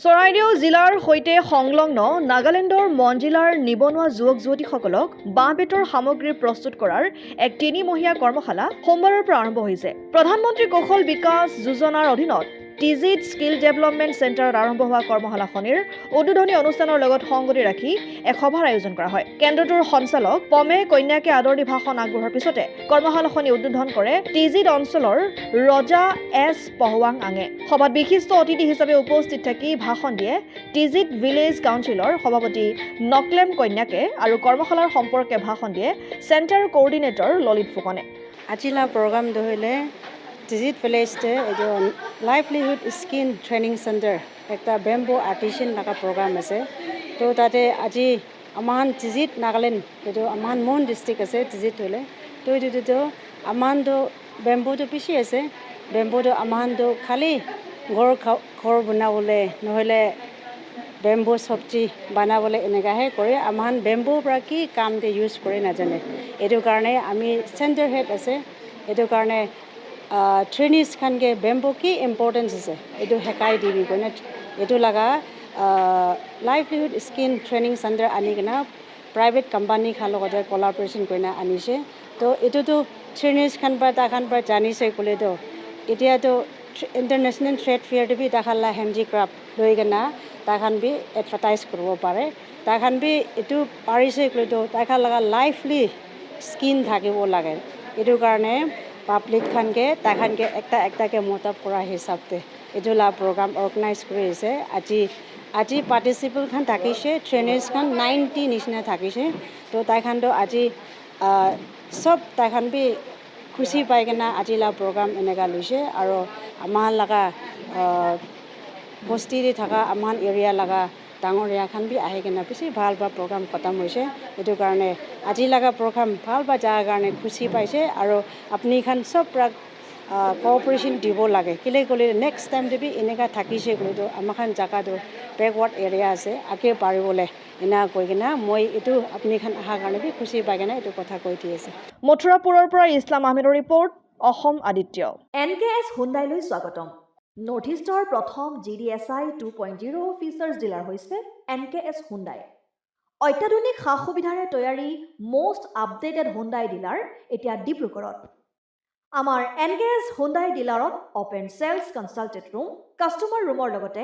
চৰাইদেউ জিলাৰ সৈতে সংলগ্ন নাগালেণ্ডৰ মন জিলাৰ নিবনুৱা যুৱক-যুৱতীসকলক বাঁহ-বেতৰ সামগ্ৰী প্ৰস্তুত কৰাৰ এক ৩-মহীয়া কৰ্মশালা সোমবাৰৰ পৰা আৰম্ভ হৈছে। প্ৰধানমন্ত্ৰী কৌশল বিকাশ যোজনাৰ অধীনত টিজিট স্কিল ডেভেলপমেণ্ট চেণ্টাৰত আৰম্ভ হোৱা কৰ্মশালাখনিৰ উদ্বোধনী অনুষ্ঠানৰ লগত সংগতি ৰাখি এক সভাৰ আয়োজন কৰা হয়। কেন্দ্ৰটোৰ সঞ্চালক পমে কন্যাকে আদৰণি ভাষণ আগবঢ়োৱাৰ পিছতে কৰ্মশালাখনি উদ্বোধন কৰে টিজিট অঞ্চলৰ ৰজা এছ পহৱাং আঙে। সভাত বিশিষ্ট অতিথি হিচাপে উপস্থিত থাকি ভাষণ দিয়ে টিজিট ভিলেজ কাউন্সিলৰ সভাপতি নকলেম কন্যাকে আৰু কৰ্মশালাৰ সম্পৰ্কে ভাষণ দিয়ে চেণ্টাৰ কোঅৰ্ডিনেটৰ ললিত ফুকনে। আজিলা প্ৰগ্ৰাম দহিলে টিজিট ভিলেজতে এইটো লাইভলিহুড স্কিল ট্ৰেইনিং চেণ্টাৰ একটা বেম্বো আৰ্টিচিয়ান লগা প্ৰগ্ৰাম আছে। তো তাতে আজি আমাৰ টিজিট নাগালেণ্ড এইটো আমাৰ মন ডিষ্ট্ৰিক্ট আছে টিজিট হ'লে তো এইটোতো আমাৰতো বেম্বোটো পিছি আছে। বেম্বোটো আমাৰতো খালি ঘৰ বনাবলৈ নহ'লে বেম্বো চব্জি বনাবলৈ এনেকুৱাহে কৰে। আমাৰ বেম্বোৰ পৰা কি কাম দি ইউজ কৰি নাজানে। এইটো কাৰণে আমি চেণ্টাৰ হেড আছে। এইটো কাৰণে ট্ৰেইনিজ খানকে বেম্বো কি ইম্পৰ্টেঞ্চ আছে এইটো শিকাই দিবি মানে এইটো লগা লাইভলিহুড স্কিল ট্ৰেইনিং চেণ্টাৰ আনি কিনে প্ৰাইভেট কোম্পানী খান লগতে কলাবৰেশ্যন কৰি আনিছে। তো এইটোতো ট্ৰেইনিজ খান পৰা তাখান পৰা জানিছে ক'লেতো এতিয়াতো ইণ্টাৰনেশ্যনেল ট্ৰেড ফেয়াৰটো বি তাখানলা হেণ্ডিক্ৰাফ্ট লৈ কিনে তাখান বি এডভাৰটাইজ কৰিব পাৰে। তাখান বি এইটো পাৰিছে ক'লেতো তাখান লগা লাইফলি স্কিন থাকিব লাগে। এইটো কাৰণে পাব্লিক খানকে তাখানকে একটাকে মতাব কৰা হিচাপতে এইটো লা প্ৰগ্ৰাম অৰ্গেনাইজ কৰি আছে। আজি পাৰ্টিচিপেণ্ট খান থাকিছে ট্ৰেইনাৰ্ছ খান 90 নিচিনা থাকিছে। তো তাইখানতো আজি চব তাইখান বি খুচি পাই কিনে আজি লা প্ৰগ্ৰাম এনেকুৱা লৈছে আৰু আমাৰ লগা বস্তিৰে থকা আমাৰ এৰিয়া লগা ডাঙৰ এৰিয়াখান বি আহি কিনে বেছি ভাল প্ৰগ্ৰাম খতম হৈছে। এইটো কাৰণে আজি লগা প্ৰগ্ৰাম ভাল যাৰ কাৰণে খুচি পাইছে আৰু আপুনি খান চব কোঅপাৰেশ্যন দিব লাগে কেলে ক'লে নেক্সট টাইম যদি এনেকুৱা থাকিছে ক'লেতো আমাৰ খান জেগাটো বেকৱাৰ্ড এৰিয়া আছে আগে পাৰিবলৈ এনে কৈ কিনে মই এইটো আপুনি খান অহাৰ কাৰণে বি খুচি পাই কিনে এইটো কথা কৈ দি আছে। মথুৰাপুৰৰ পৰা ইছলাম আহমেদৰ ৰিপৰ্ট, অসম আদিত্য। NKS হুণ্ডাইলৈ স্বাগতম। নৰ্থ ইষ্টৰ প্ৰথম GDSI 2.0 ফিচাৰ্ছ ডিলাৰ হৈছে NKS হুণ্ডাই। অত্যাধুনিক সা সুবিধাৰে তৈয়াৰী মষ্ট আপডেটেড হুণ্ডাই ডিলাৰ এতিয়া ডিব্ৰুগড়ত। আমাৰ NKS হুণ্ডাই ডিলাৰত open sales consulted room, customer ৰুমৰ লগতে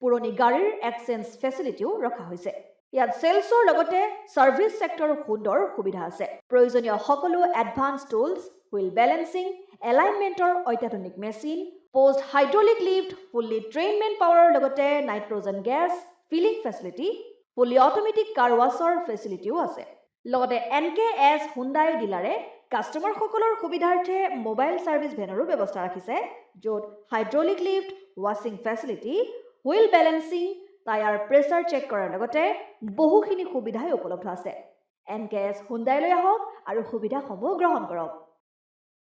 পুৰণি গাড়ীৰ এক্সচেঞ্জ ফেচিলিটিও ৰখা হৈছে। ইয়াত চেলছৰ লগতে ছাৰ্ভিচ ছেক্টৰৰ সুন্দৰ সুবিধা আছে। প্ৰয়োজনীয় সকলো এডভান্স টুলছ, হুইল বেলেন্সিং, এলাইনমেণ্টৰ অত্যাধুনিক machine, post hydraulic lift, fully train men পাৱাৰৰ লগতে nitrogen gas filling facility, fully automatic car ৱাছৰ ফেচিলিটিও আছে। লগতে NKS হুণ্ডাই ডিলাৰে কাষ্টমাৰসকলৰ সুবিধাৰ্থে মোবাইল ছাৰ্ভিচ ভেনৰো ব্যৱস্থা ৰাখিছে, য'ত হাইড্ৰলিক লিফ্ট, ৱাছিং facility, wheel balancing, tyre pressure check কৰাৰ লগতে বহুখিনি সুবিধাই উপলব্ধ আছে। NKS হুণ্ডাইলৈ আহক আৰু সুবিধাসমূহ গ্ৰহণ কৰক।